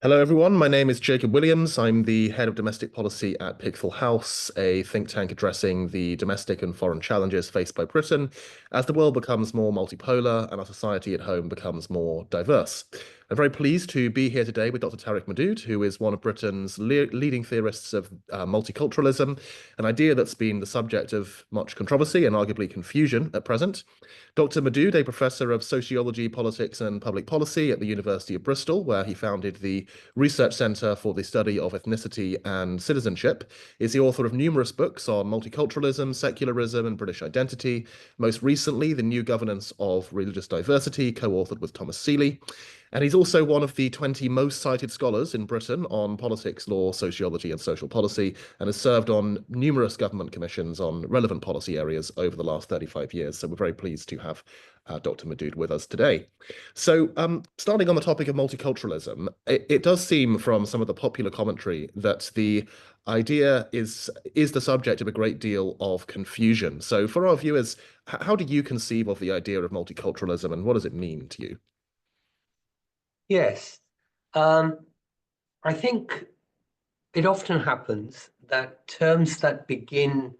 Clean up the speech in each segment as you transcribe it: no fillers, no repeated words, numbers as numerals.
Hello, everyone. My name is Jacob Williams. I'm the head of domestic policy at Pickthall House, a think tank addressing the domestic and foreign challenges faced by Britain as the world becomes more multipolar and our society at home becomes more diverse. I'm very pleased to be here today with Dr. Tariq Modood, who is one of Britain's leading theorists of multiculturalism, an idea that's been the subject of much controversy and arguably confusion at present. Dr. Modood, a professor of sociology, politics, and public policy at the University of Bristol, where he founded the Research Centre for the Study of Ethnicity and Citizenship, is the author of numerous books on multiculturalism, secularism, and British identity. Most recently, The New Governance of Religious Diversity, co-authored with Thomas Seeley. And he's also one of the 20 most cited scholars in Britain on politics, law, sociology, and social policy, and has served on numerous government commissions on relevant policy areas over the last 35 years. So we're very pleased to have Dr. Modood with us today. So starting on the topic of multiculturalism, it does seem from some of the popular commentary that the idea is the subject of a great deal of confusion. So for our viewers, how do you conceive of the idea of multiculturalism and what does it mean to you? Yes, I think it often happens that terms that begin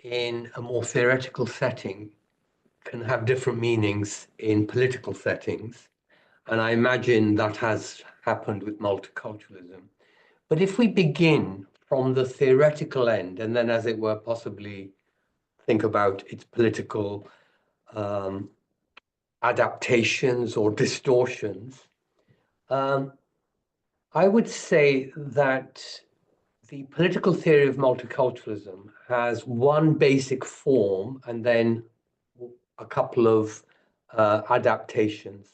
in a more theoretical setting can have different meanings in political settings. And I imagine that has happened with multiculturalism. But if we begin from the theoretical end and then, as it were, possibly think about its political adaptations or distortions, I would say that the political theory of multiculturalism has one basic form and then a couple of adaptations.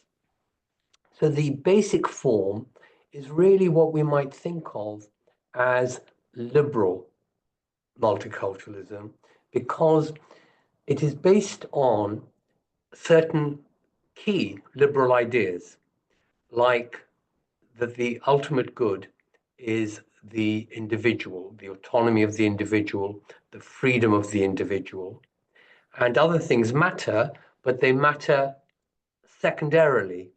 So the basic form is really what we might think of as liberal multiculturalism, because it is based on certain key liberal ideas, like that the ultimate good is the individual, the autonomy of the individual, the freedom of the individual, and other things matter, but they matter secondarily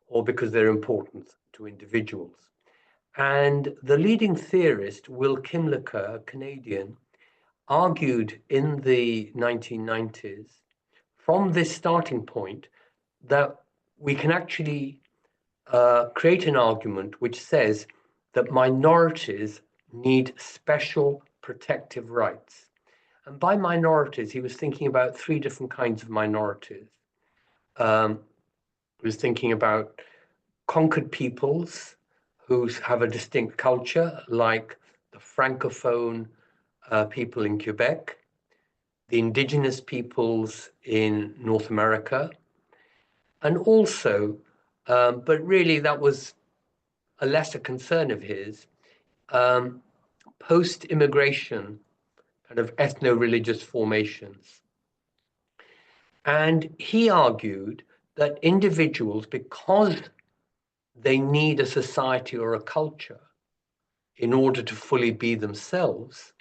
or because they're important to individuals. And the leading theorist, Will Kimlicka, a Canadian, argued in the 1990s from this starting point that we can actually create an argument which says that minorities need special protective rights. And by minorities, he was thinking about three different kinds of minorities. He was thinking about conquered peoples who have a distinct culture, like the Francophone people in Quebec, the indigenous peoples in North America, and also, but really that was a lesser concern of his, post-immigration kind of ethno-religious formations. And he argued that individuals, because they need a society or a culture in order to fully be themselves,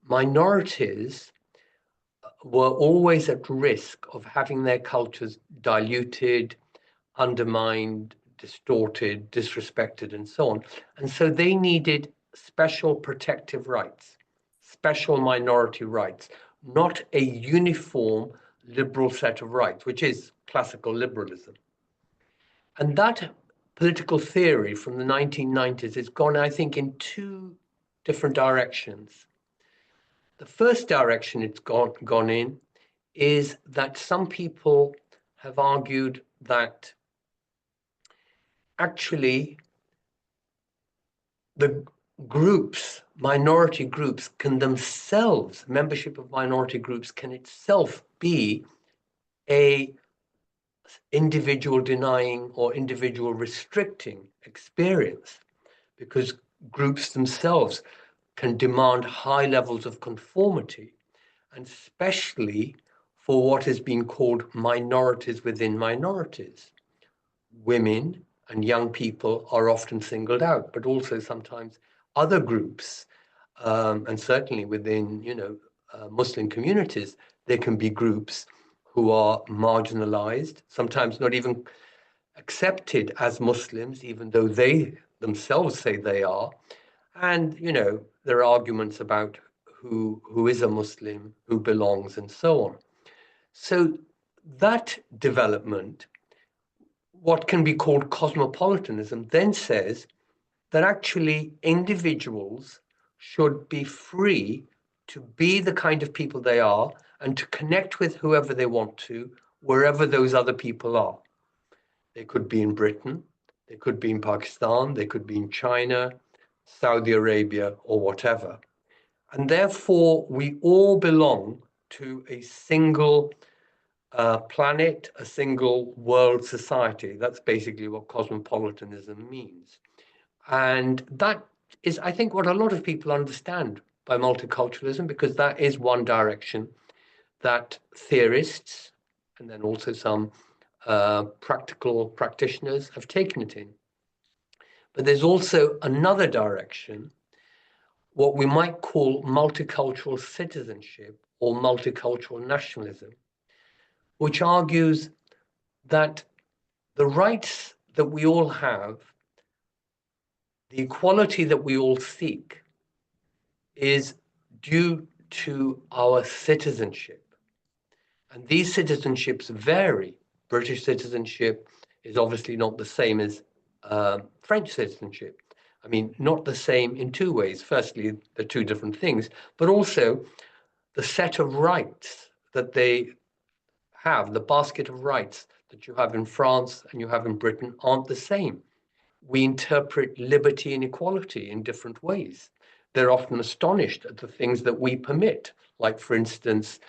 minorities were always at risk of having their cultures diluted, undermined, distorted, disrespected, and so on. And so they needed special protective rights, special minority rights, not a uniform liberal set of rights, which is classical liberalism. And that political theory from the 1990s has gone, I think, in two different directions. The first direction it's gone in is that some people have argued that actually the groups, minority groups, can themselves, membership of minority groups can itself be a individual denying or individual restricting experience, because groups themselves can demand high levels of conformity, and especially for what has been called minorities within minorities. Women and young people are often singled out, but also sometimes other groups, and certainly within, Muslim communities, there can be groups who are marginalized, sometimes not even accepted as Muslims, even though they themselves say they are. And, there are arguments about who is a Muslim, who belongs, and so on. So that development, what can be called cosmopolitanism, then says that actually individuals should be free to be the kind of people they are and to connect with whoever they want to, wherever those other people are. They could be in Britain, they could be in Pakistan, they could be in China, Saudi Arabia, or whatever. And therefore, we all belong to a single planet, a single world society. That's basically what cosmopolitanism means. And that is, I think, what a lot of people understand by multiculturalism, because that is one direction that theorists, and then also some practical practitioners, have taken it in. But there's also another direction, what we might call multicultural citizenship or multicultural nationalism, which argues that the rights that we all have, the equality that we all seek, is due to our citizenship. And these citizenships vary. British citizenship is obviously not the same as French citizenship. I mean, not the same in two ways. Firstly, they're two different things, but also the set of rights that they have, the basket of rights that you have in France and you have in Britain, aren't the same. We interpret liberty and equality in different ways. They're often astonished at the things that we permit, like, for instance,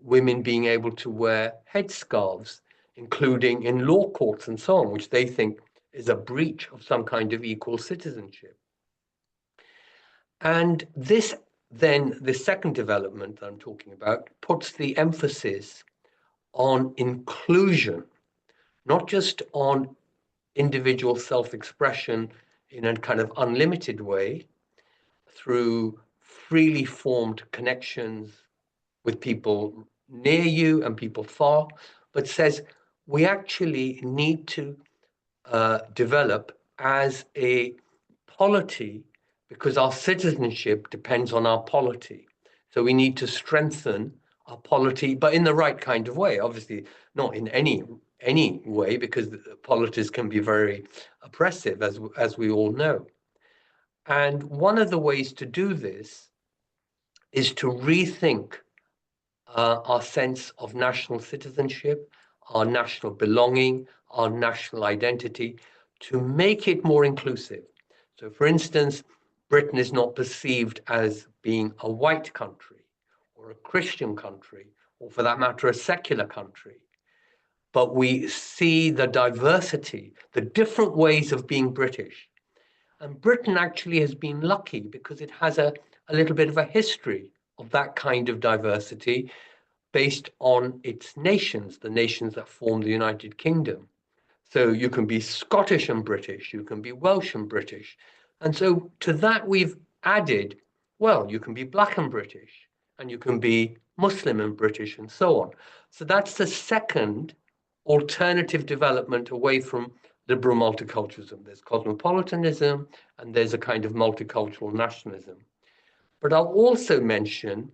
women being able to wear headscarves, including in law courts and so on, which they think is a breach of some kind of equal citizenship. And this, then, the second development that I'm talking about, puts the emphasis on inclusion, not just on individual self-expression in a kind of unlimited way through freely formed connections with people near you and people far, but says we actually need to develop as a polity, because our citizenship depends on our polity. So we need to strengthen our polity, but in the right kind of way. Obviously, not in any way, because polities can be very oppressive, as we all know. And one of the ways to do this is to rethink our sense of national citizenship, our national belonging, our national identity, to make it more inclusive. So, for instance, Britain is not perceived as being a white country or a Christian country, or for that matter, a secular country. But we see the diversity, the different ways of being British. And Britain actually has been lucky because it has a little bit of a history of that kind of diversity based on its nations, the nations that form the United Kingdom. So you can be Scottish and British, you can be Welsh and British. And so to that we've added, well, you can be Black and British, and you can be Muslim and British, and so on. So that's the second alternative development away from liberal multiculturalism. There's cosmopolitanism, and there's a kind of multicultural nationalism. But I'll also mention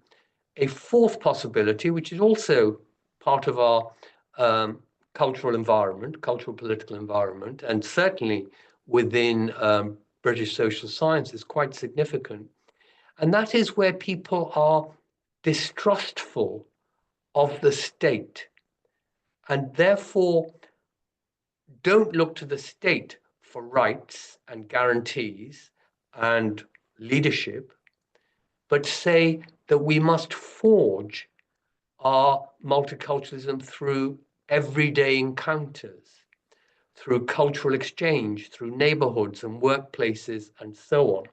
a fourth possibility, which is also part of our cultural environment, cultural political environment, and certainly within British social science is quite significant. And that is where people are distrustful of the state and therefore don't look to the state for rights and guarantees and leadership, but say that we must forge our multiculturalism through everyday encounters, through cultural exchange, through neighborhoods and workplaces and so on.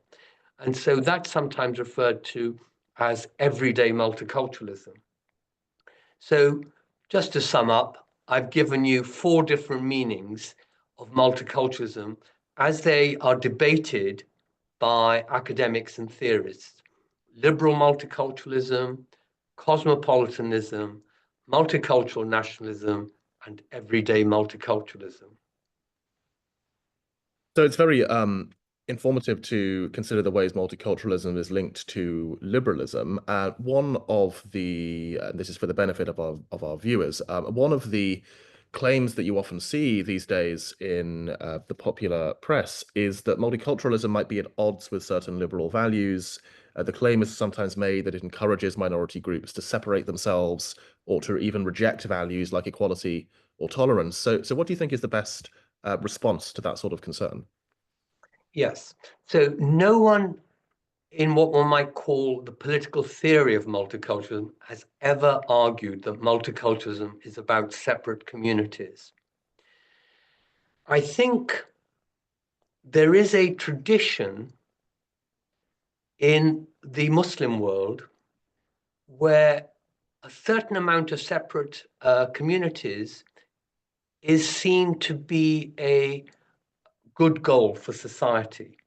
And so that's sometimes referred to as everyday multiculturalism. So just to sum up, I've given you 4 different meanings of multiculturalism as they are debated by academics and theorists: liberal multiculturalism, cosmopolitanism, multicultural nationalism, and everyday multiculturalism. So it's very informative to consider the ways multiculturalism is linked to liberalism. One of the, this is for the benefit of our viewers, one of the claims that you often see these days in the popular press is that multiculturalism might be at odds with certain liberal values. The claim is sometimes made that it encourages minority groups to separate themselves or to even reject values like equality or tolerance. So what do you think is the best response to that sort of concern? Yes. So no one in what one might call the political theory of multiculturalism has ever argued that multiculturalism is about separate communities. I think there is a tradition in the Muslim world where a certain amount of separate communities is seen to be a good goal for society,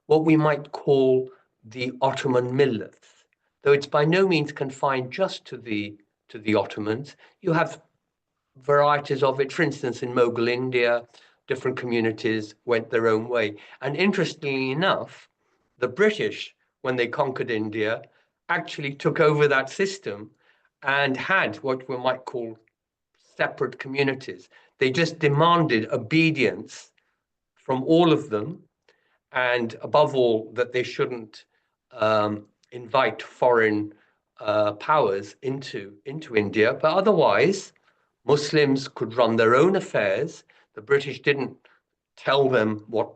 what we might call the Ottoman millet, though it's by no means confined just to the Ottomans. You have varieties of it. For instance, in Mughal India, different communities went their own way. And interestingly enough, the British, when they conquered India, actually took over that system and had what we might call separate communities. They just demanded obedience from all of them, and above all, that they shouldn't invite foreign powers into India. But otherwise, Muslims could run their own affairs. The British didn't tell them what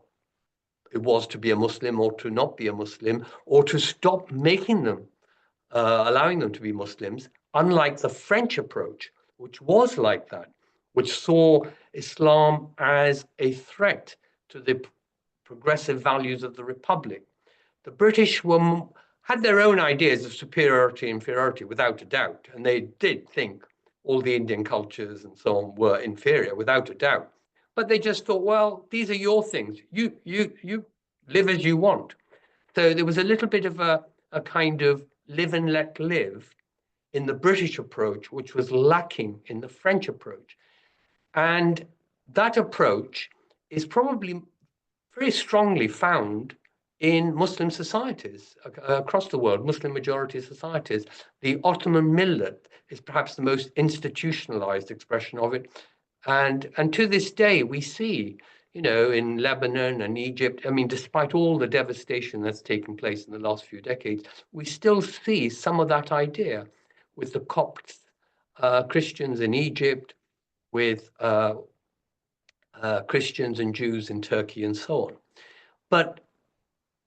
it was to be a Muslim or to not be a Muslim, or to stop making them, allowing them to be Muslims, unlike the French approach, which was like that, which saw Islam as a threat to the progressive values of the Republic. The British had their own ideas of superiority and inferiority, without a doubt, and they did think all the Indian cultures and so on were inferior, without a doubt. But they just thought, well, these are your things. You live as you want. So there was a little bit of a kind of live and let live in the British approach, which was lacking in the French approach. And that approach is probably very strongly found in Muslim societies across the world, Muslim majority societies. The Ottoman millet is perhaps the most institutionalized expression of it. And to this day, we see, in Lebanon and Egypt, I mean, despite all the devastation that's taken place in the last few decades, we still see some of that idea with the Copts, Christians in Egypt, with Christians and Jews in Turkey and so on. But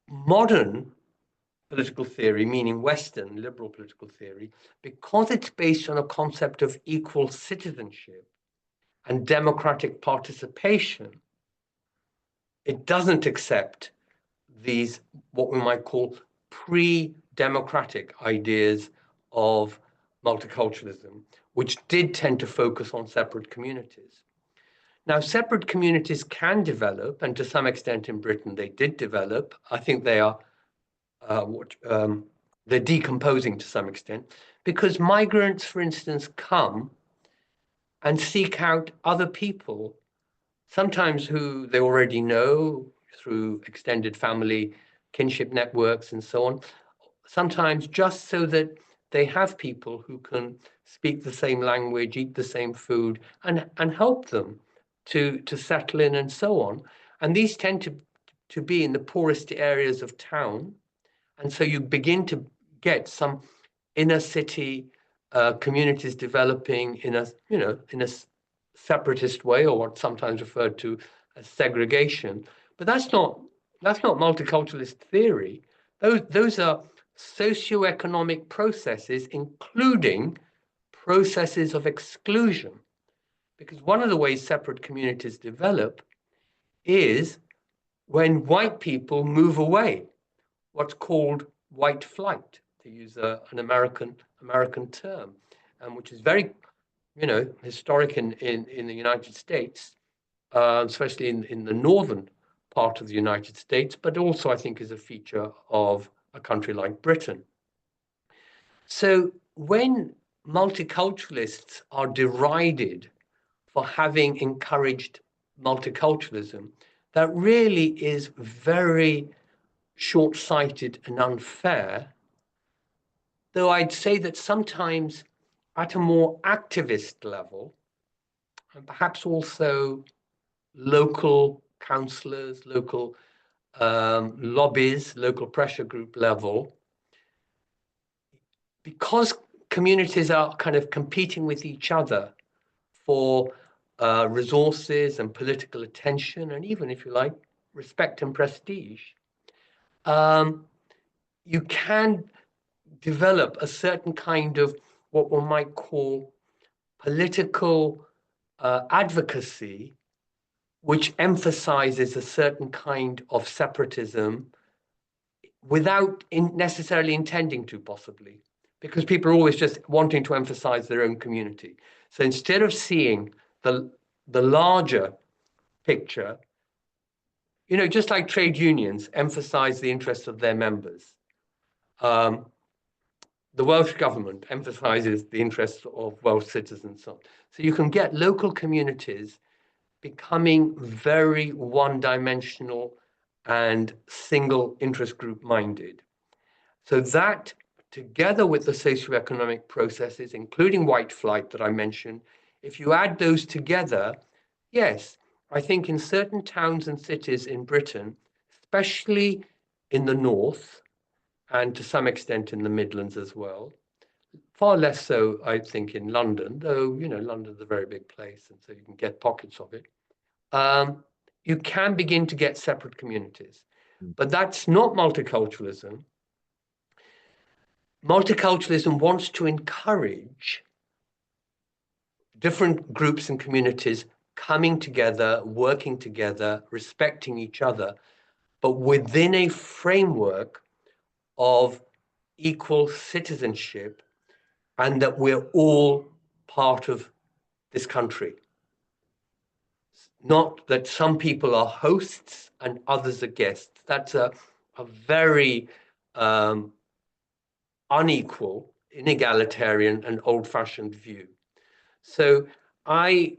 modern political theory, meaning Western liberal political theory, because it's based on a concept of equal citizenship and democratic participation, it doesn't accept these, what we might call pre-democratic ideas of multiculturalism, which did tend to focus on separate communities. Now, separate communities can develop, and to some extent in Britain they did develop. I think they are they're decomposing to some extent, because migrants, for instance, come and seek out other people, sometimes who they already know through extended family kinship networks and so on, sometimes just so that they have people who can speak the same language, eat the same food, and help them to settle in and so on. And these tend to be in the poorest areas of town. And so you begin to get some inner city communities developing in a separatist way, or what's sometimes referred to as segregation. But that's not multiculturalist theory. Those are socioeconomic processes, including processes of exclusion. Because one of the ways separate communities develop is when white people move away, what's called white flight, to use an American term, which is very, historic in the United States, especially in the northern part of the United States, but also I think is a feature of a country like Britain. So when multiculturalists are derided for having encouraged multiculturalism, that really is very short-sighted and unfair, though I'd say that sometimes at a more activist level, and perhaps also local councillors, local lobbies, local pressure group level, because communities are kind of competing with each other for resources and political attention, and even, if you like, respect and prestige, you can develop a certain kind of what one might call political advocacy, which emphasizes a certain kind of separatism without necessarily intending to, possibly, because people are always just wanting to emphasize their own community. So instead of seeing the larger picture, you know, just like trade unions emphasize the interests of their members, the Welsh government emphasizes the interests of Welsh citizens. So you can get local communities becoming very one-dimensional and single interest group minded. So that, together with the socioeconomic processes, including white flight that I mentioned, if you add those together, yes, I think in certain towns and cities in Britain, especially in the north, and to some extent in the Midlands as well, far less so, I think, in London, though, you know, London's a very big place, and so you can get pockets of it. You can begin to get separate communities. But that's not multiculturalism. Multiculturalism wants to encourage different groups and communities coming together, working together, respecting each other, but within a framework of equal citizenship, and that we're all part of this country. Not that some people are hosts and others are guests. That's a very unequal, inegalitarian, and old-fashioned view. So I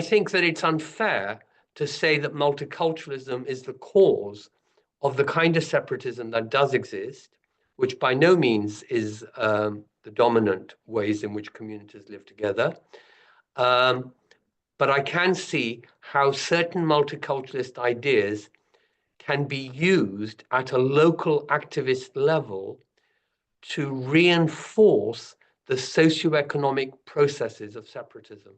think that it's unfair to say that multiculturalism is the cause of the kind of separatism that does exist, which by no means is the dominant ways in which communities live together. But I can see how certain multiculturalist ideas can be used at a local activist level to reinforce the socioeconomic processes of separatism.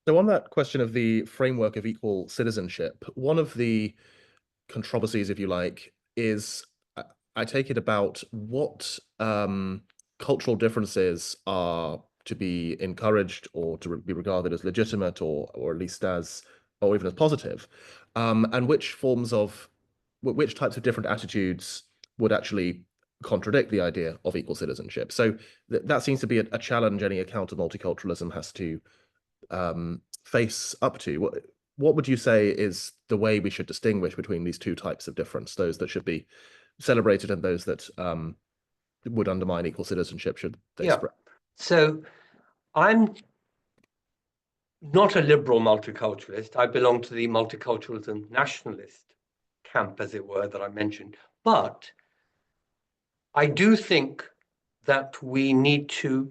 So on that question of the framework of equal citizenship, one of the controversies, if you like, is I take it about what cultural differences are to be encouraged or to be regarded as legitimate or at least as or even as positive, and which types of different attitudes would actually contradict the idea of equal citizenship. So that seems to be a challenge any account of multiculturalism has to face up to. What would you say is the way we should distinguish between these two types of difference, those that should be celebrated and those that would undermine equal citizenship should they spread? So I'm not a liberal multiculturalist. I belong to the multiculturalism nationalist camp, as it were, that I mentioned. But I do think that we need to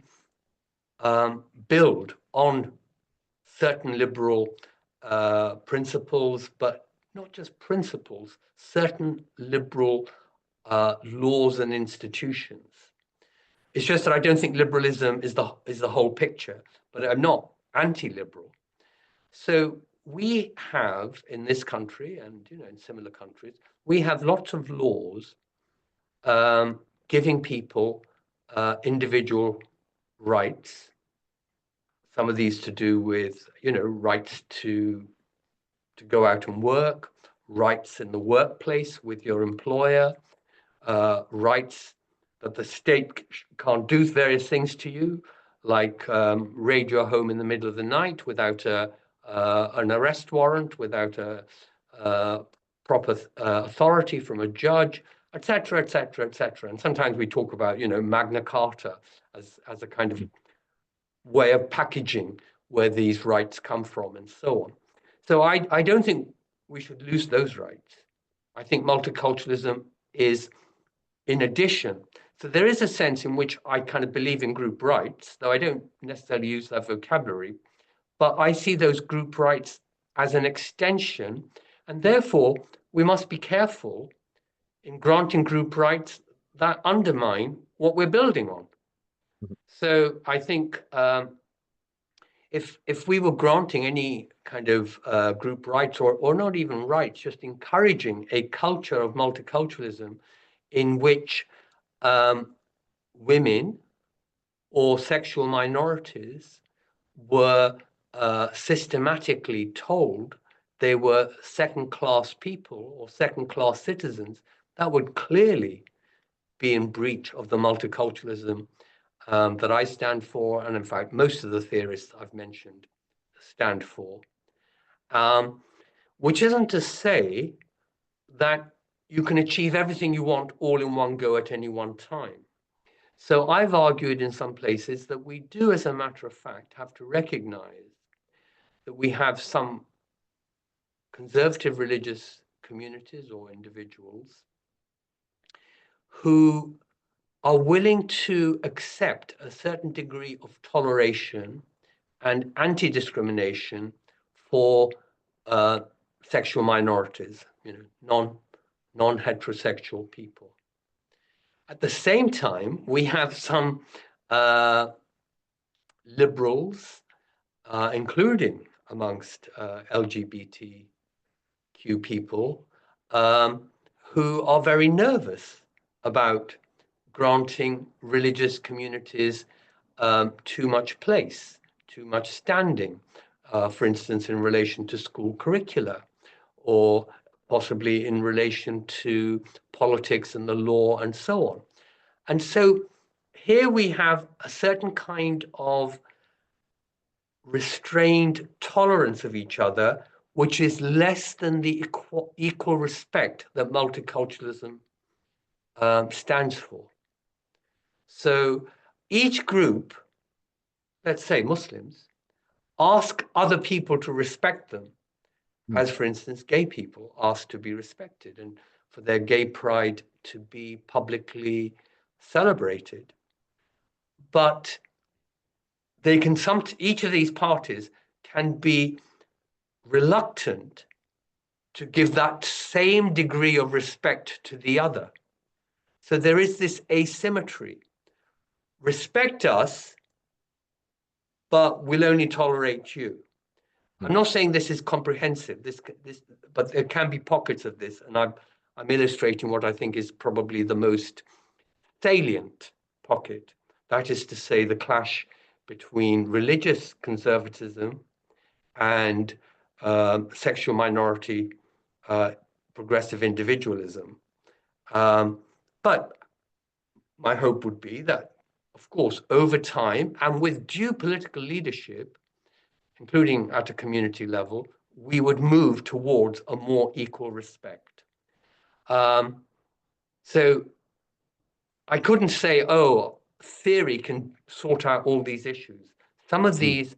build on certain liberal principles, but not just principles, certain liberal laws and institutions. It's just that I don't think liberalism is the whole picture, but I'm not anti-liberal. So we have in this country, and you know, in similar countries, we have lots of laws giving people individual rights. Some of these to do with, you know, rights to go out and work, rights in the workplace with your employer, rights that the state can't do various things to you, like raid your home in the middle of the night without an arrest warrant, without a proper authority from a judge, etc., etc., etc. And sometimes we talk about, you know, Magna Carta as a kind of way of packaging where these rights come from and so on. So I don't think we should lose those rights. I think multiculturalism is in addition. So there is a sense in which I kind of believe in group rights, though I don't necessarily use that vocabulary, but I see those group rights as an extension, and therefore we must be careful in granting group rights that undermine what we're building on. So I think if we were granting any kind of group rights, or not even rights, just encouraging a culture of multiculturalism in which women or sexual minorities were systematically told they were second-class people or second-class citizens, that would clearly be in breach of the multiculturalism that I stand for, and in fact, most of the theorists I've mentioned stand for, which isn't to say that you can achieve everything you want all in one go at any one time. So I've argued in some places that we do, as a matter of fact, have to recognize that we have some conservative religious communities or individuals who are willing to accept a certain degree of toleration and anti-discrimination for sexual minorities, non-heterosexual people. At the same time, we have some liberals, including amongst LGBTQ people, who are very nervous about granting religious communities too much place, too much standing, for instance, in relation to school curricula, or possibly in relation to politics and the law and so on. And so here we have a certain kind of restrained tolerance of each other, which is less than the equal respect that multiculturalism stands for. So each group, let's say Muslims, ask other people to respect them, as for instance, gay people ask to be respected and for their gay pride to be publicly celebrated. But they can each of these parties can be reluctant to give that same degree of respect to the other. So there is this asymmetry. Respect us, but we'll only tolerate you. I'm not saying this is comprehensive, but there can be pockets of this, and I'm illustrating what I think is probably the most salient pocket. That is to say, the clash between religious conservatism and sexual minority progressive individualism. But my hope would be that, of course, over time and with due political leadership, including at a community level, we would move towards a more equal respect. So I couldn't say, oh, theory can sort out all these issues. Some of these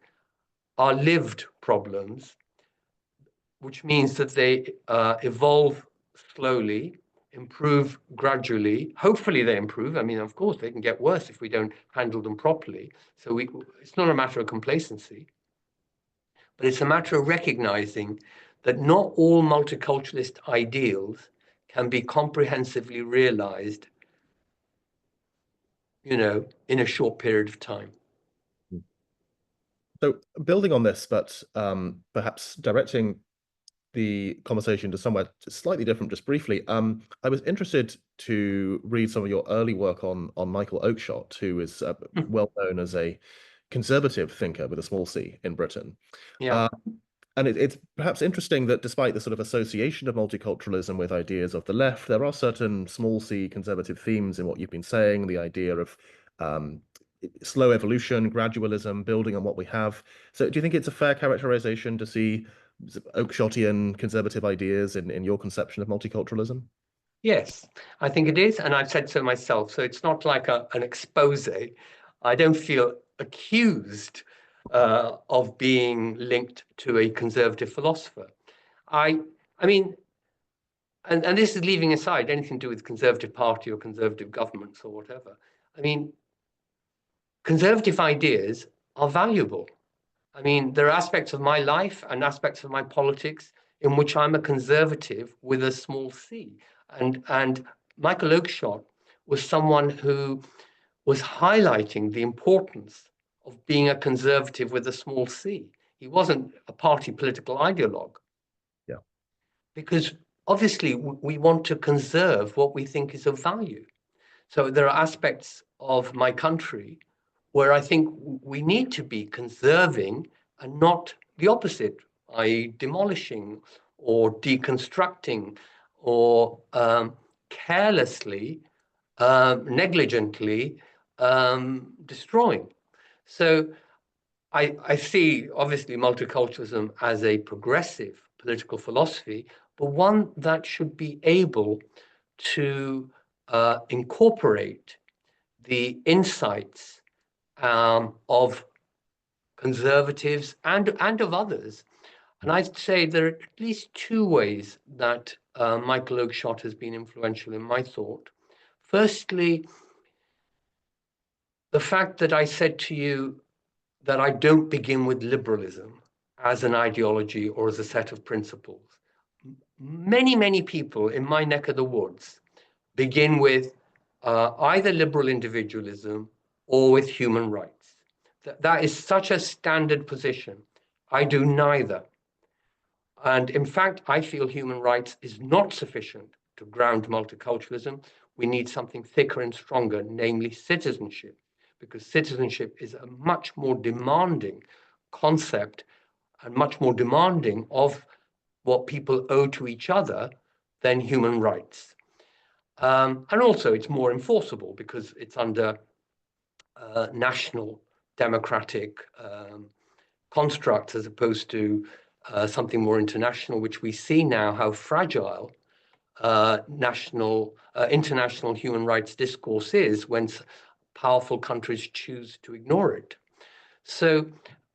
are lived problems, which means that they evolve slowly, improve gradually. Hopefully they improve. I mean, of course, they can get worse if we don't handle them properly. So it's not a matter of complacency, but it's a matter of recognizing that not all multiculturalist ideals can be comprehensively realized, in a short period of time. So building on this, but perhaps directing the conversation to somewhere slightly different, just briefly, I was interested to read some of your early work on Michael Oakeshott, who is well known as a conservative thinker with a small c in Britain. Yeah. And it's perhaps interesting that despite the sort of association of multiculturalism with ideas of the left, there are certain small c conservative themes in what you've been saying, the idea of slow evolution, gradualism, building on what we have. So do you think it's a fair characterization to see Oakeshottian conservative ideas in your conception of multiculturalism? Yes, I think it is, and I've said so myself. So it's not like an expose. I don't feel accused of being linked to a conservative philosopher. I mean, and this is leaving aside anything to do with Conservative Party or conservative governments or whatever. I mean, conservative ideas are valuable. I mean, there are aspects of my life and aspects of my politics in which I'm a conservative with a small c. And Michael Oakeshott was someone who was highlighting the importance of being a conservative with a small c. He wasn't a party political ideologue. Yeah. Because obviously we want to conserve what we think is of value. So there are aspects of my country where I think we need to be conserving and not the opposite, i.e. demolishing or deconstructing or carelessly, negligently destroying. So I see obviously multiculturalism as a progressive political philosophy, but one that should be able to incorporate the insights of conservatives and of others. And I'd say there are at least two ways that Michael Oakeshott has been influential in my thought. Firstly, the fact that I said to you that I don't begin with liberalism as an ideology or as a set of principles. Many people in my neck of the woods begin with either liberal individualism or with human rights. That is such a standard position. I do neither. And in fact, I feel human rights is not sufficient to ground multiculturalism. We need something thicker and stronger, namely citizenship, because citizenship is a much more demanding concept and much more demanding of what people owe to each other than human rights. And also it's more enforceable because it's under national democratic constructs as opposed to something more international, which we see now how fragile international human rights discourse is when powerful countries choose to ignore it. So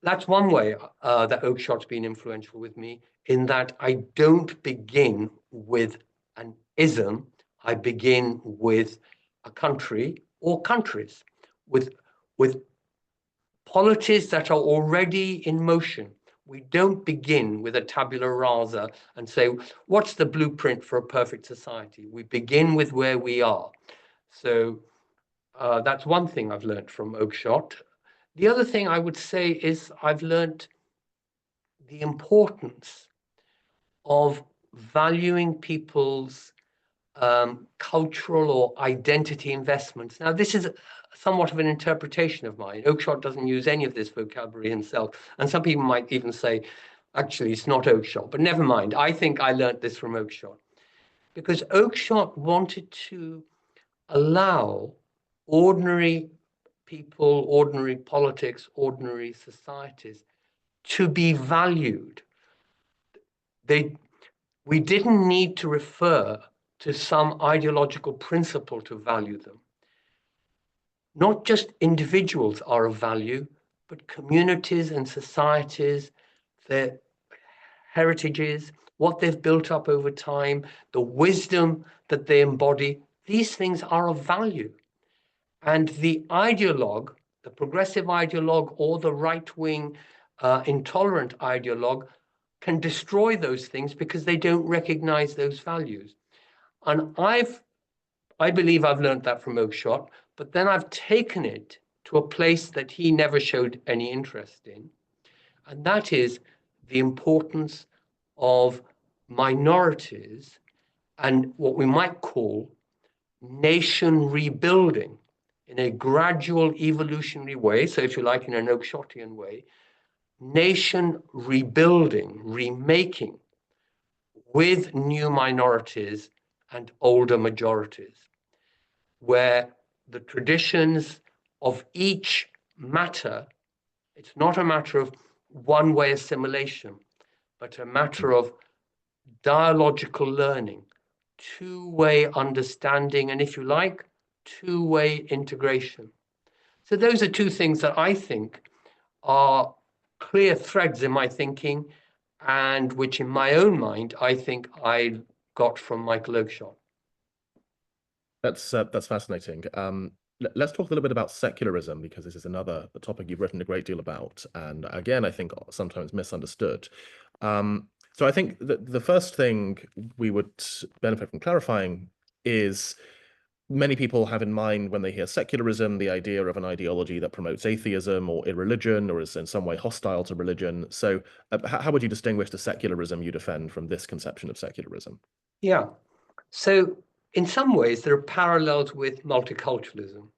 that's one way that Oakeshott's been influential with me, in that I don't begin with an ism, I begin with a country or countries, with polities that are already in motion. We don't begin with a tabula rasa and say, what's the blueprint for a perfect society? We begin with where we are. So that's one thing I've learned from Oakeshott. The other thing I would say is I've learned the importance of valuing people's cultural or identity investments. Now, this is somewhat of an interpretation of mine. Oakeshott doesn't use any of this vocabulary himself. And some people might even say, actually, it's not Oakeshott, but never mind. I think I learned this from Oakeshott because Oakeshott wanted to allow ordinary people, ordinary politics, ordinary societies to be valued. We didn't need to refer to some ideological principle to value them. Not just individuals are of value, but communities and societies, their heritages, what they've built up over time, the wisdom that they embody, these things are of value. And the ideologue, the progressive ideologue or the right-wing intolerant ideologue can destroy those things because they don't recognize those values. And I believe I've learned that from Oakeshott, but then I've taken it to a place that he never showed any interest in. And that is the importance of minorities and what we might call nation rebuilding in a gradual evolutionary way. So if you like, in an Oakeshottian way, nation rebuilding, remaking with new minorities and older majorities, where the traditions of each matter. It's not a matter of one-way assimilation, but a matter of dialogical learning, two-way understanding, and if you like, two-way integration. So those are two things that I think are clear threads in my thinking, and which in my own mind, I think I got from Michael Oakeshott. That's fascinating. Let's talk a little bit about secularism, because this is another topic you've written a great deal about, and again, I think sometimes misunderstood. So I think that the first thing we would benefit from clarifying is many people have in mind when they hear secularism the idea of an ideology that promotes atheism or irreligion or is in some way hostile to religion. So how would you distinguish the secularism you defend from this conception of secularism? Yeah. So in some ways, there are parallels with multiculturalism,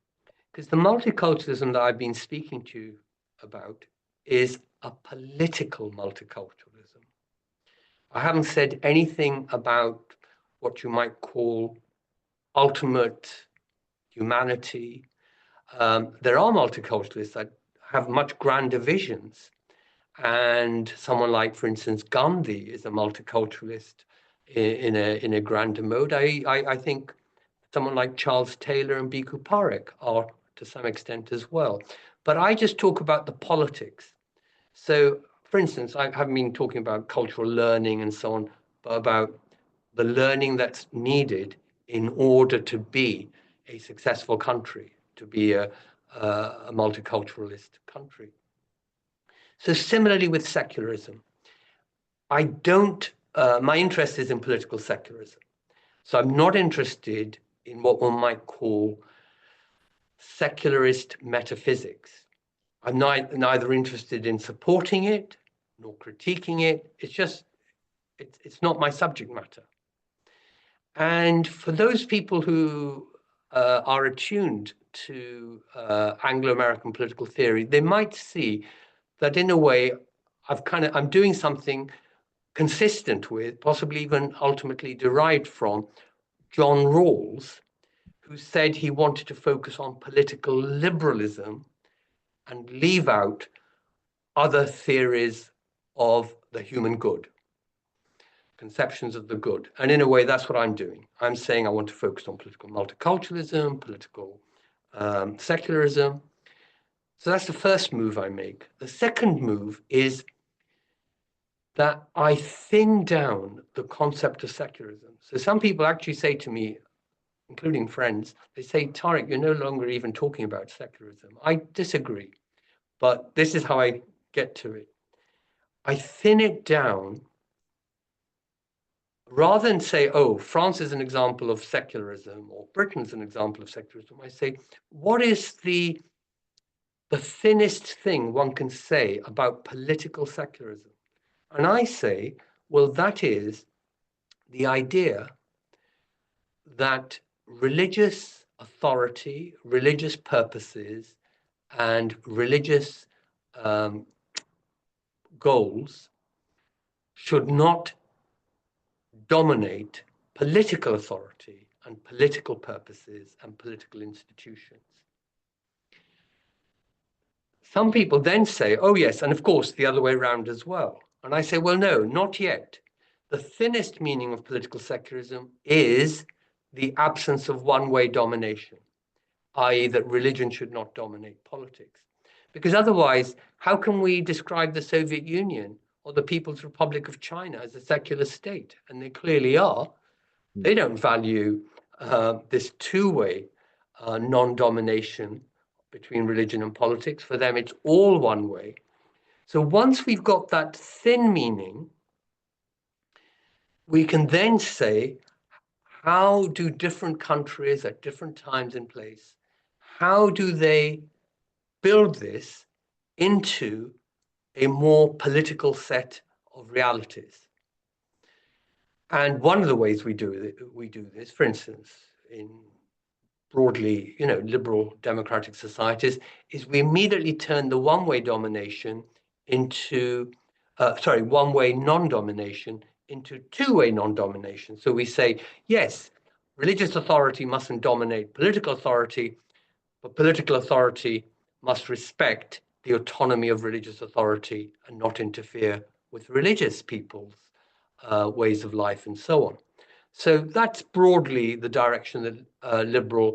because the multiculturalism that I've been speaking to you about is a political multiculturalism. I haven't said anything about what you might call ultimate humanity. There are multiculturalists that have much grander visions. And someone like, for instance, Gandhi is a multiculturalist in a grander mode. I think someone like Charles Taylor and Bhikkhu Parekh are to some extent as well. But I just talk about the politics. So, for instance, I haven't been talking about cultural learning and so on, but about the learning that's needed in order to be a successful country, to be a multiculturalist country. So similarly with secularism, I don't, my interest is in political secularism. So I'm not interested in what one might call secularist metaphysics. I'm neither interested in supporting it nor critiquing it. It's just, it's not my subject matter. And for those people who are attuned to Anglo-American political theory, they might see that in a way, I'm doing something consistent with, possibly even ultimately derived from, John Rawls, who said he wanted to focus on political liberalism and leave out other theories of the human good, conceptions of the good. And in a way, that's what I'm doing. I'm saying I want to focus on political multiculturalism, political secularism. So that's the first move I make. The second move is that I thin down the concept of secularism. So some people actually say to me, including friends, they say, Tariq, you're no longer even talking about secularism. I disagree, but this is how I get to it. I thin it down rather than say, oh, France is an example of secularism or Britain's an example of secularism. I say, what is the thinnest thing one can say about political secularism? And I say, well, that is the idea that religious authority, religious purposes, and religious goals should not dominate political authority and political purposes and political institutions. Some people then say, oh, yes, and of course, the other way around as well. And I say, well, no, not yet. The thinnest meaning of political secularism is the absence of one-way domination, i.e. that religion should not dominate politics. Because otherwise, how can we describe the Soviet Union or the People's Republic of China as a secular state? And they clearly are. They don't value this two-way non-domination between religion and politics. For them, it's all one way. So once we've got that thin meaning, we can then say, how do different countries at different times and place, how do they build this into a more political set of realities? And one of the ways we do this, for instance, in broadly, liberal democratic societies, is we immediately turn the one-way domination into, one-way non-domination into two-way non-domination. So we say, yes, religious authority mustn't dominate political authority, but political authority must respect the autonomy of religious authority and not interfere with religious people's ways of life and so on. So that's broadly the direction that liberal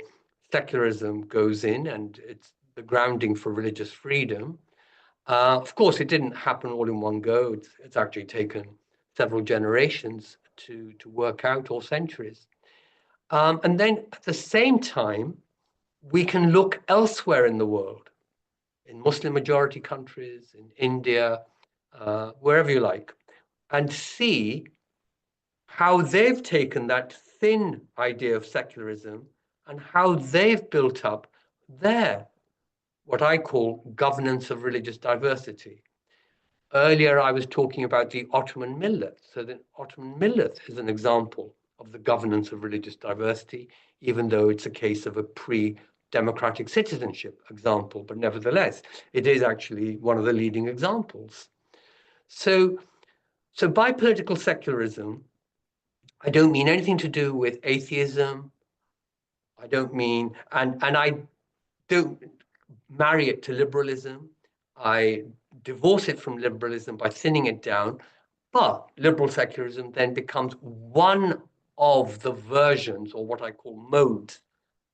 secularism goes in, and it's the grounding for religious freedom. Of course, it didn't happen all in one go. It's actually taken several generations to work out, or centuries. And then at the same time, we can look elsewhere in the world, in Muslim majority countries, in India, wherever you like, and see how they've taken that thin idea of secularism and how they've built up their, what I call, governance of religious diversity. Earlier, I was talking about the Ottoman millet. So the Ottoman millet is an example of the governance of religious diversity, even though it's a case of a pre-democratic citizenship example, but nevertheless, it is actually one of the leading examples. So by political secularism, I don't mean anything to do with atheism. I don't mean, and I don't marry it to liberalism. I divorce it from liberalism by thinning it down. But liberal secularism then becomes one of the versions, or what I call modes,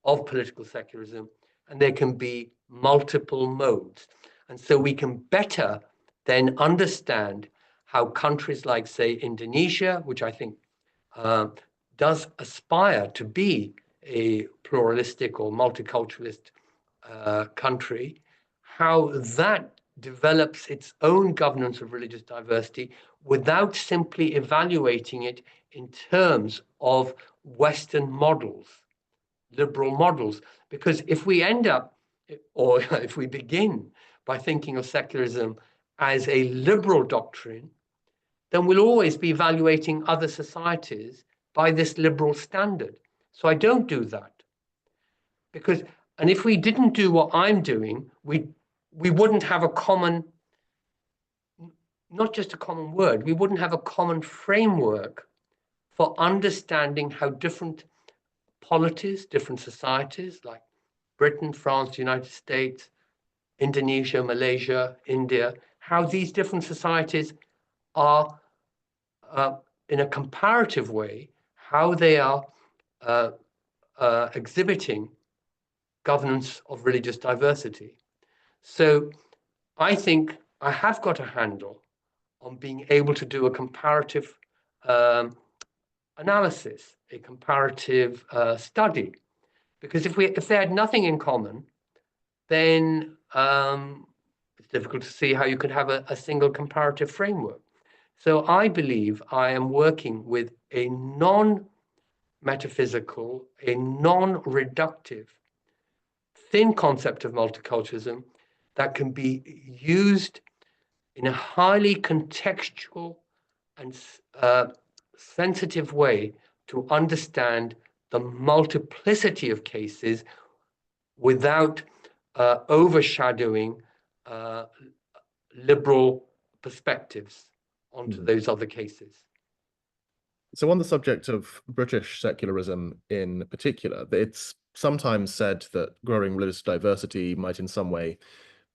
of political secularism. And there can be multiple modes. And so we can better then understand how countries like, say, Indonesia, which I think does aspire to be a pluralistic or multiculturalist country, how that develops its own governance of religious diversity without simply evaluating it in terms of Western models, liberal models. Because if we end up, or if we begin by thinking of secularism as a liberal doctrine, then we'll always be evaluating other societies by this liberal standard. So I don't do that. Because, and if we didn't do what I'm doing, we wouldn't have a common, not just a common word, we wouldn't have a common framework for understanding how different polities, different societies like Britain, France, the United States, Indonesia, Malaysia, India, how these different societies are, in a comparative way, how they are exhibiting governance of religious diversity. So I think I have got a handle on being able to do a comparative analysis, a comparative study. Because if they had nothing in common, then it's difficult to see how you could have a single comparative framework. So I believe I am working with a non-metaphysical, a non-reductive, thin concept of multiculturalism that can be used in a highly contextual and sensitive way to understand the multiplicity of cases without overshadowing liberal perspectives onto those other cases. So on the subject of British secularism in particular, it's sometimes said that growing religious diversity might in some way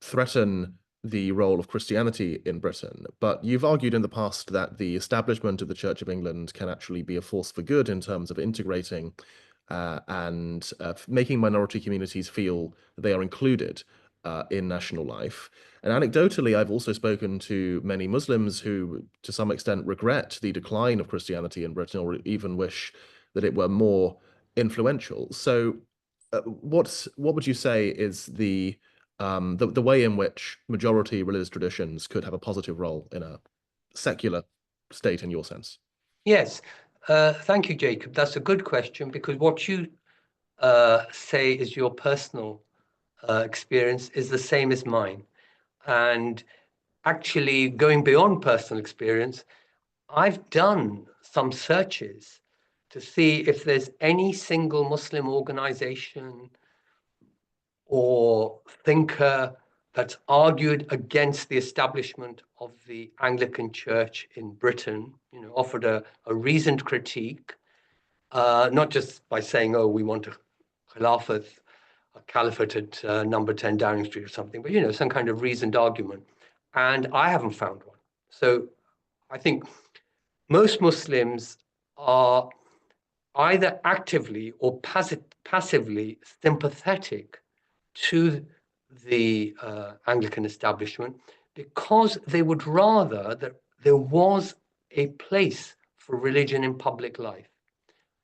threaten the role of Christianity in Britain. But you've argued in the past that the establishment of the Church of England can actually be a force for good in terms of integrating and making minority communities feel that they are included in national life. And anecdotally, I've also spoken to many Muslims who, to some extent, regret the decline of Christianity in Britain, or even wish that it were more influential. So, what would you say is the way in which majority religious traditions could have a positive role in a secular state, in your sense? Yes, thank you, Jacob. That's a good question, because what you say is your personal experience is the same as mine. And actually, going beyond personal experience, I've done some searches to see if there's any single Muslim organization or thinker that's argued against the establishment of the Anglican Church in Britain, offered a reasoned critique, not just by saying, oh, we want a caliphate at number 10 Downing Street or something, but, some kind of reasoned argument. And I haven't found one. So I think most Muslims are either actively or passively sympathetic to the Anglican establishment, because they would rather that there was a place for religion in public life,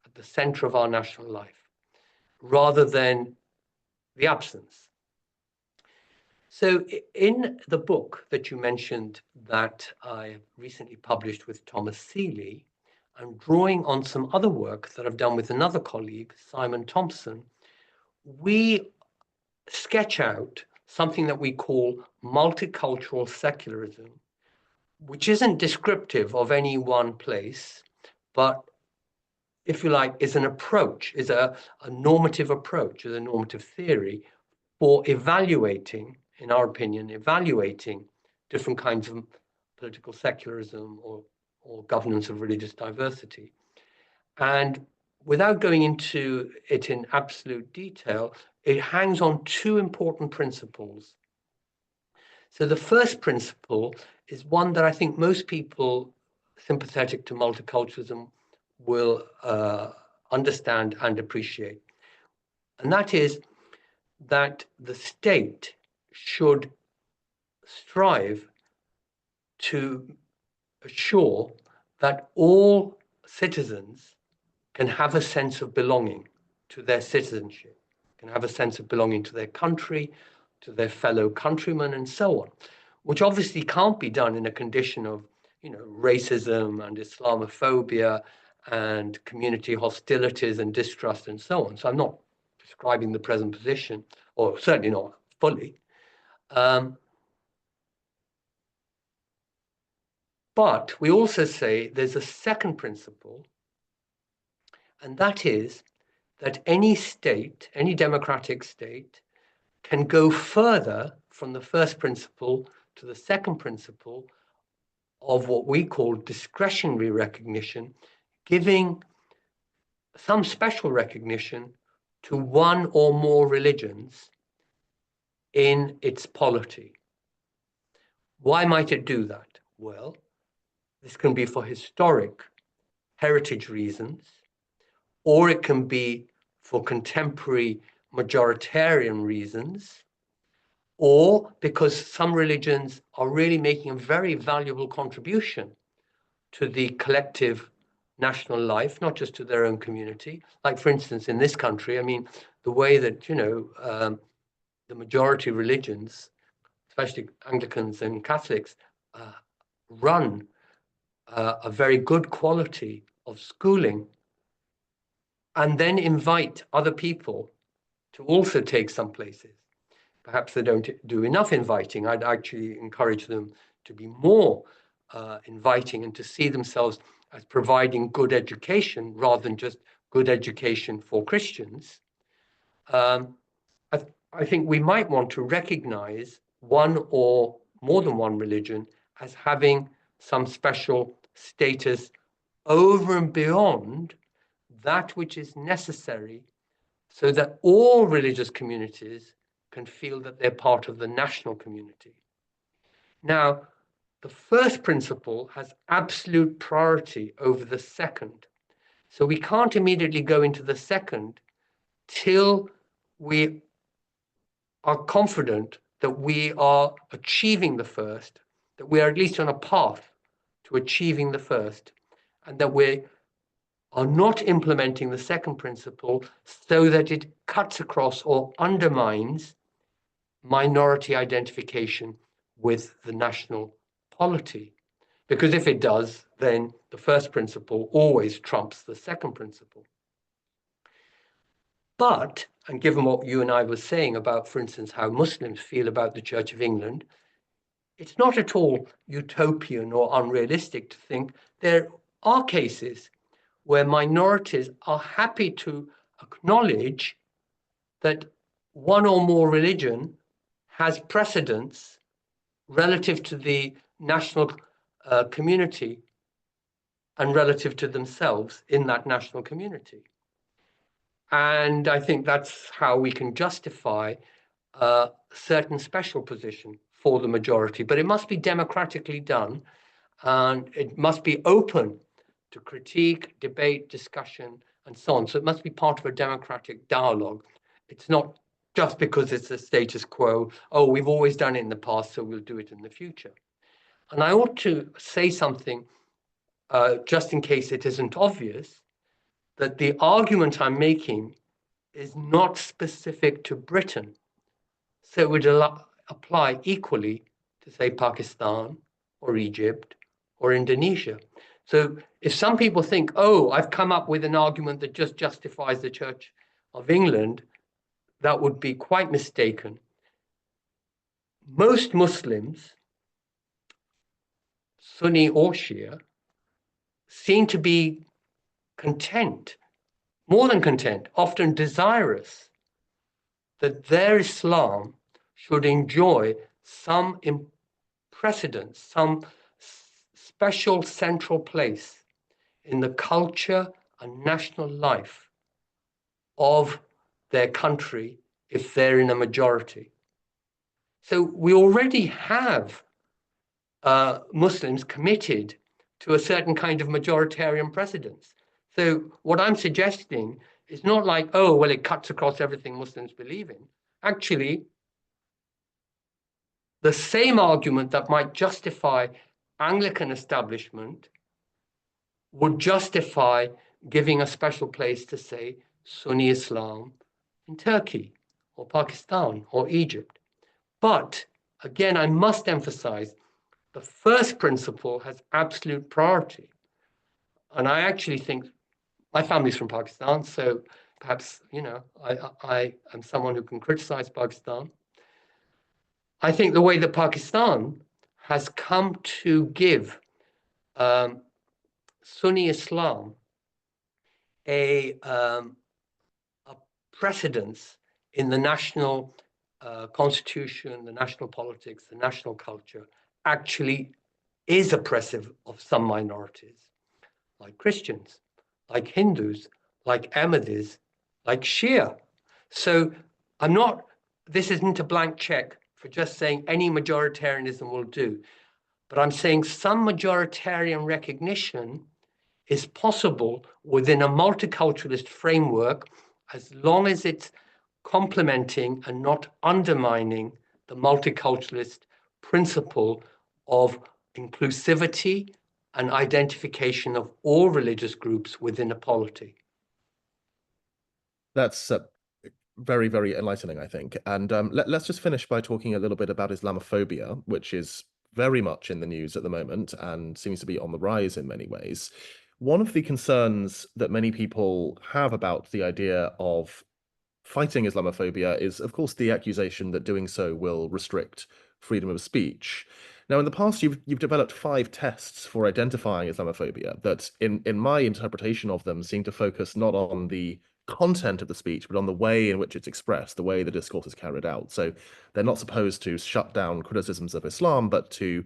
at the center of our national life, rather than the absence. So in the book that you mentioned that I recently published with Thomas Seeley, I'm drawing on some other work that I've done with another colleague, Simon Thompson. We sketch out something that we call multicultural secularism, which isn't descriptive of any one place, but if you like, is an approach, is a normative approach, is a normative theory for evaluating, in our opinion, evaluating different kinds of political secularism or governance of religious diversity. And without going into it in absolute detail, it hangs on two important principles. So the first principle is one that I think most people sympathetic to multiculturalism will understand and appreciate. And that is that the state should strive to assure that all citizens can have a sense of belonging to their citizenship, can have a sense of belonging to their country, to their fellow countrymen, and so on, which obviously can't be done in a condition of, racism and Islamophobia and community hostilities and distrust and so on. So I'm not describing the present position, or certainly not fully. But we also say there's a second principle, and that is that any state, any democratic state, can go further from the first principle to the second principle of what we call discretionary recognition, giving some special recognition to one or more religions in its polity. Why might it do that? Well, this can be for historic heritage reasons, or it can be for contemporary majoritarian reasons, or because some religions are really making a very valuable contribution to the collective national life, not just to their own community. Like, for instance, in this country, I mean, the way that, the majority religions, especially Anglicans and Catholics, run a very good quality of schooling, and then invite other people to also take some places. Perhaps they don't do enough inviting. I'd actually encourage them to be more inviting and to see themselves as providing good education rather than just good education for Christians. I think we might want to recognize one or more than one religion as having some special status over and beyond that which is necessary so that all religious communities can feel that they're part of the national community. Now, the first principle has absolute priority over the second. So we can't immediately go into the second till we are confident that we are achieving the first, that we are at least on a path to achieving the first, and that we are not implementing the second principle so that it cuts across or undermines minority identification with the national polity. Because if it does, then the first principle always trumps the second principle. But, and given what you and I were saying about, for instance, how Muslims feel about the Church of England, it's not at all utopian or unrealistic to think there are cases where minorities are happy to acknowledge that one or more religion has precedence relative to the national community and relative to themselves in that national community. And I think that's how we can justify a certain special position for the majority, but it must be democratically done, and it must be open to critique, debate, discussion, and so on. So it must be part of a democratic dialogue. It's not just because it's a status quo. Oh, we've always done it in the past, so we'll do it in the future. And I ought to say something, just in case it isn't obvious, that the argument I'm making is not specific to Britain. So it would apply equally to, say, Pakistan or Egypt or Indonesia. So if some people think, oh, I've come up with an argument that just justifies the Church of England, that would be quite mistaken. Most Muslims, Sunni or Shia, seem to be content, more than content, often desirous that their Islam should enjoy some precedence, some special central place in the culture and national life of their country if they're in a majority. So we already have Muslims committed to a certain kind of majoritarian precedence. So what I'm suggesting is not like, oh, well, it cuts across everything Muslims believe in. Actually, the same argument that might justify Anglican establishment would justify giving a special place to, say, Sunni Islam in Turkey or Pakistan or Egypt. But again, I must emphasize the first principle has absolute priority. And I actually think my family's from Pakistan, so perhaps, I am someone who can criticize Pakistan. I think the way that Pakistan has come to give Sunni Islam a precedence in the national constitution, the national politics, the national culture, actually is oppressive of some minorities, like Christians, like Hindus, like Ahmadis, like Shia. So this isn't a blank check for just saying any majoritarianism will do, but I'm saying some majoritarian recognition is possible within a multiculturalist framework as long as it's complementing and not undermining the multiculturalist principle of inclusivity and identification of all religious groups within a polity. That's very, very enlightening, I think. And let's just finish by talking a little bit about Islamophobia, which is very much in the news at the moment and seems to be on the rise in many ways. One of the concerns that many people have about the idea of fighting Islamophobia is, of course, the accusation that doing so will restrict freedom of speech. Now, in the past, you've developed 5 tests for identifying Islamophobia that, in my interpretation of them, seem to focus not on the content of the speech, but on the way in which it's expressed, the way the discourse is carried out. So they're not supposed to shut down criticisms of Islam, but to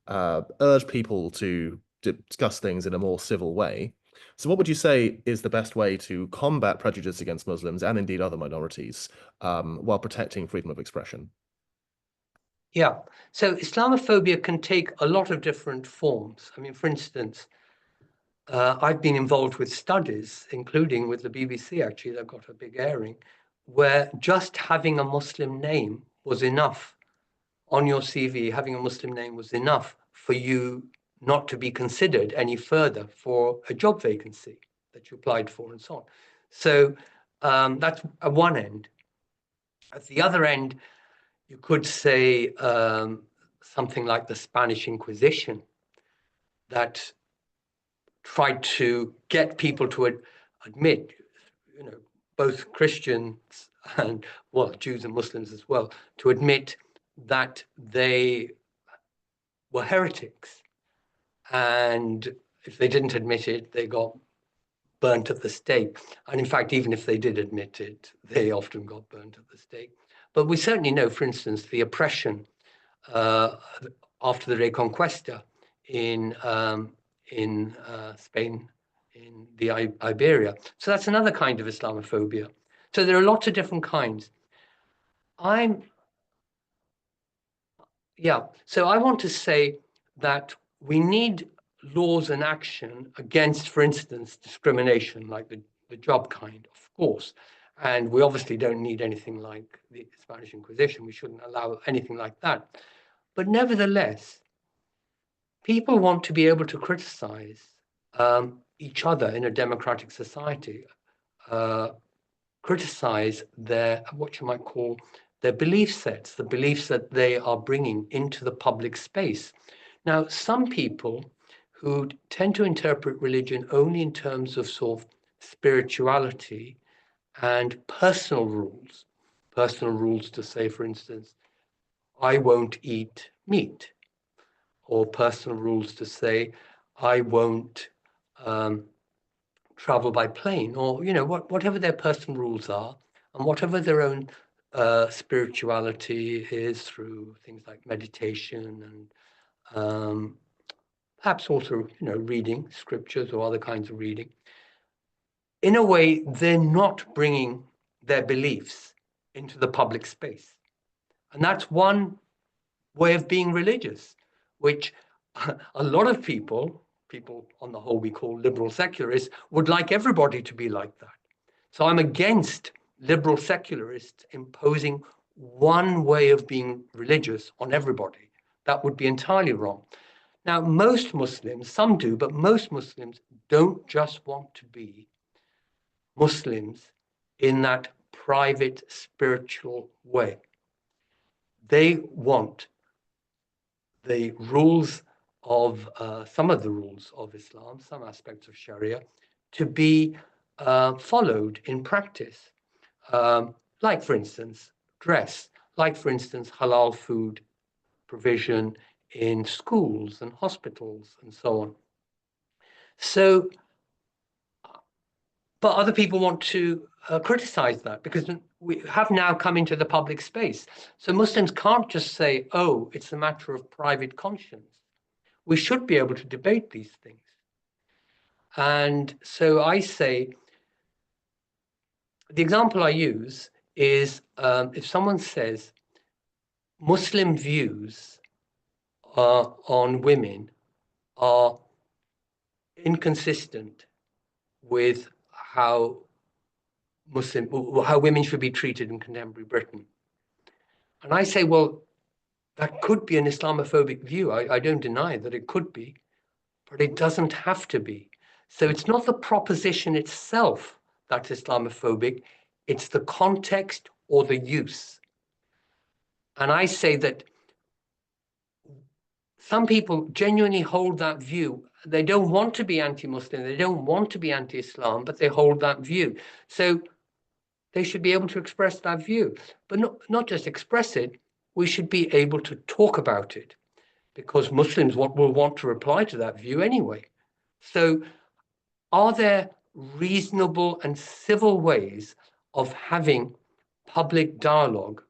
urge people to discuss things in a more civil way. So what would you say is the best way to combat prejudice against Muslims and indeed other minorities while protecting freedom of expression? Yeah, so Islamophobia can take a lot of different forms. I mean, for instance, I've been involved with studies, including with the BBC, actually, that got a big airing, where just having a Muslim name was enough on your CV, having a Muslim name was enough for you not to be considered any further for a job vacancy that you applied for and so on. So that's at one end. At the other end, you could say something like the Spanish Inquisition that tried to get people to admit, both Christians and, well, Jews and Muslims as well, to admit that they were heretics. And if they didn't admit it, they got burnt at the stake. And in fact, even if they did admit it, they often got burnt at the stake. But we certainly know, for instance, the oppression after the Reconquista in Spain, in the Iberia. So that's another kind of Islamophobia. So there are lots of different kinds. So I want to say that we need laws and action against, for instance, discrimination, like the job kind, of course. And we obviously don't need anything like the Spanish Inquisition. We shouldn't allow anything like that. But nevertheless, people want to be able to criticize each other in a democratic society, criticize their, what you might call, their belief sets, the beliefs that they are bringing into the public space. Now, some people who tend to interpret religion only in terms of sort of spirituality and personal rules to say, for instance, I won't eat meat, or personal rules to say, I won't travel by plane, or whatever their personal rules are, and whatever their own spirituality is through things like meditation and perhaps also reading scriptures or other kinds of reading. In a way, they're not bringing their beliefs into the public space, and that's one way of being religious, which a lot of people on the whole we call liberal secularists, would like everybody to be like that. So I'm against liberal secularists imposing one way of being religious on everybody. That would be entirely wrong. Now, most Muslims, some do, but most Muslims don't just want to be Muslims in that private spiritual way. They want the rules of some of the rules of Islam, some aspects of Sharia, to be followed in practice. Like, for instance, dress, like, for instance, halal food provision in schools and hospitals and so on. So, but other people want to criticize that because we have now come into the public space. So Muslims can't just say, oh, it's a matter of private conscience. We should be able to debate these things. And so I say, the example I use is if someone says Muslim views on women are inconsistent with how women should be treated in contemporary Britain. And I say, well, that could be an Islamophobic view. I don't deny that it could be, but it doesn't have to be. So it's not the proposition itself that's Islamophobic, it's the context or the use. And I say that some people genuinely hold that view. They don't want to be anti-Muslim, they don't want to be anti-Islam, but they hold that view. So they should be able to express that view, but not just express it, we should be able to talk about it, because Muslims will want to reply to that view anyway. So are there reasonable and civil ways of having public dialogue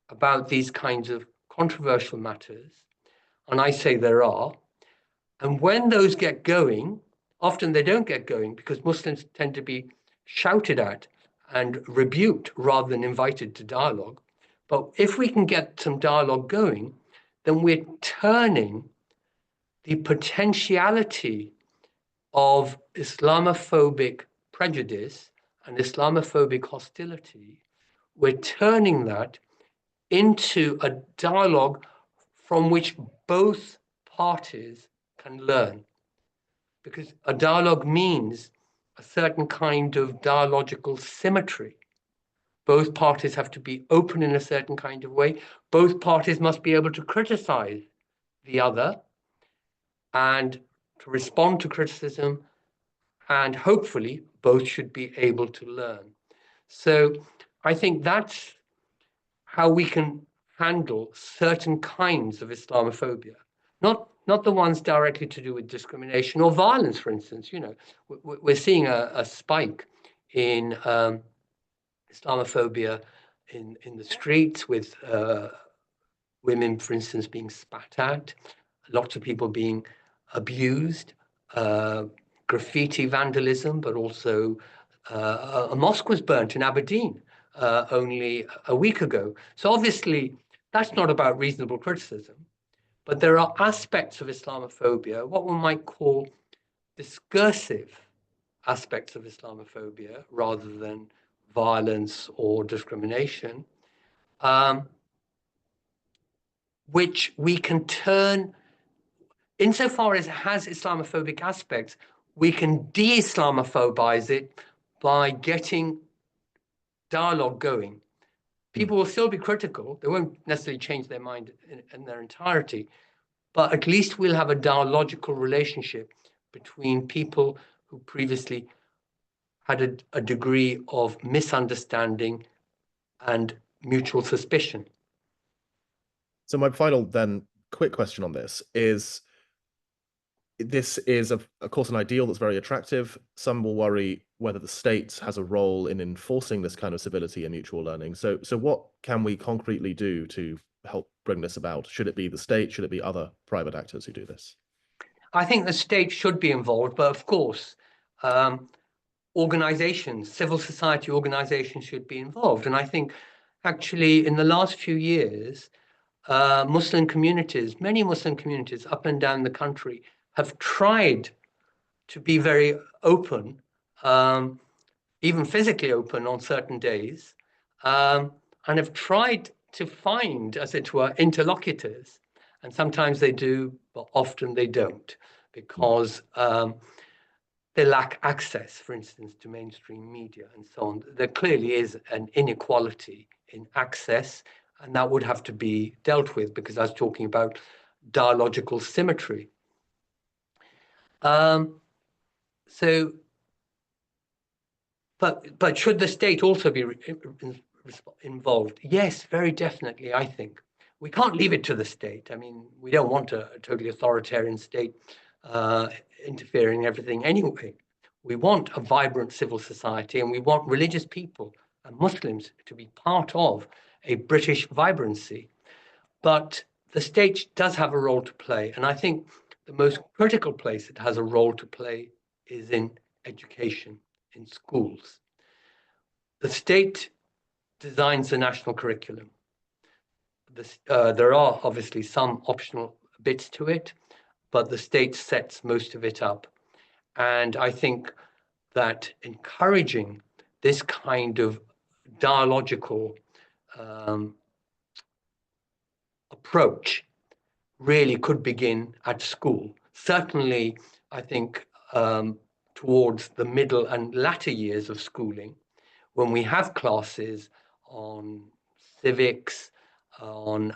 about these kinds of controversial matters? And I say there are. And when those get going, often they don't get going because Muslims tend to be shouted at and rebuked rather than invited to dialogue. But if we can get some dialogue going, then we're turning the potentiality of Islamophobic prejudice and Islamophobic hostility, we're turning that into a dialogue from which both parties can learn. Because a dialogue means a certain kind of dialogical symmetry. Both parties have to be open in a certain kind of way. Both parties must be able to criticize the other and to respond to criticism, and hopefully both should be able to learn. So I think that's how we can handle certain kinds of Islamophobia, not the ones directly to do with discrimination or violence, for instance. We're seeing a spike in Islamophobia in the streets with women, for instance, being spat at, lots of people being abused, graffiti vandalism, but also a mosque was burnt in Aberdeen only a week ago. So obviously, that's not about reasonable criticism, but there are aspects of Islamophobia, what one might call discursive aspects of Islamophobia rather than violence or discrimination, which we can turn, insofar as it has Islamophobic aspects, we can de-Islamophobize it by getting dialogue going. People will still be critical. They won't necessarily change their mind in their entirety, but at least we'll have a dialogical relationship between people who previously had a degree of misunderstanding and mutual suspicion. So my final then quick question on this is of course an ideal that's very attractive. Some will worry whether the state has a role in enforcing this kind of civility and mutual learning. So what can we concretely do to help bring this about? Should it be the state? Should it be other private actors who do this? I think the state should be involved, but of course, organizations, civil society organizations should be involved. And I think actually in the last few years, Muslim communities, many Muslim communities up and down the country have tried to be very open, even physically open on certain days, and have tried to find, as it were, interlocutors. And sometimes they do, but often they don't, because they lack access, for instance, to mainstream media and so on. There clearly is an inequality in access, and that would have to be dealt with, because I was talking about dialogical symmetry. But should the state also be involved? Yes, very definitely, I think. We can't leave it to the state. I mean, we don't want a totally authoritarian state interfering in everything anyway. We want a vibrant civil society, and we want religious people and Muslims to be part of a British vibrancy. But the state does have a role to play. And I think the most critical place it has a role to play is in education, in schools. The state designs the national curriculum. There are obviously some optional bits to it, but the state sets most of it up. And I think that encouraging this kind of dialogical approach really could begin at school. Certainly, I think towards the middle and latter years of schooling, when we have classes on civics, on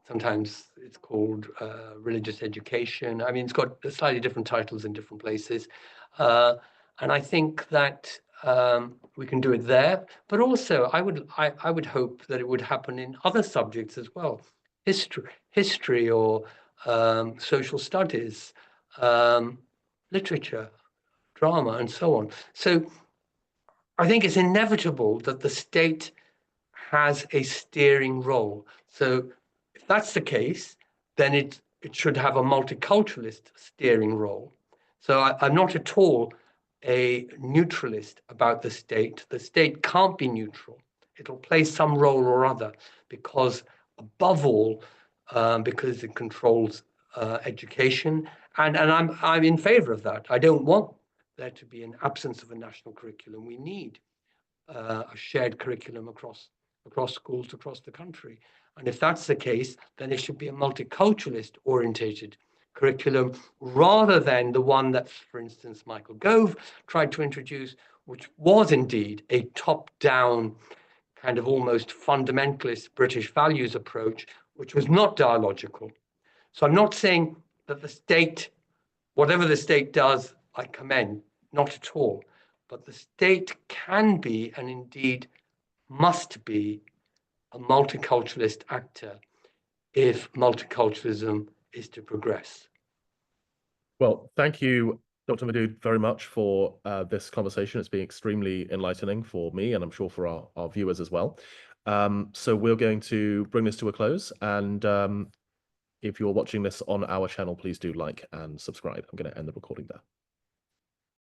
sometimes it's called religious education. I mean, it's got slightly different titles in different places. And I think that we can do it there, but also I would hope that it would happen in other subjects as well. History or social studies, literature, drama, and so on. So I think it's inevitable that the state has a steering role. So if that's the case, then it should have a multiculturalist steering role. So I'm not at all a neutralist about the state. The state can't be neutral. It'll play some role or other, because above all, because it controls education, and I'm in favor of that. I don't want there to be an absence of a national curriculum. We need a shared curriculum across schools across the country. And if that's the case, then it should be a multiculturalist orientated curriculum, rather than the one that, for instance, Michael Gove tried to introduce, which was indeed a top-down kind of almost fundamentalist British values approach, which was not dialogical. So I'm not saying that the state, whatever the state does, I commend, not at all. But the state can be, and indeed must be, a multiculturalist actor if multiculturalism is to progress. Well, thank you, Dr. Modood, very much for this conversation. It's been extremely enlightening for me, and I'm sure for our viewers as well. So we're going to bring this to a close. And if you're watching this on our channel, please do like and subscribe. I'm going to end the recording there.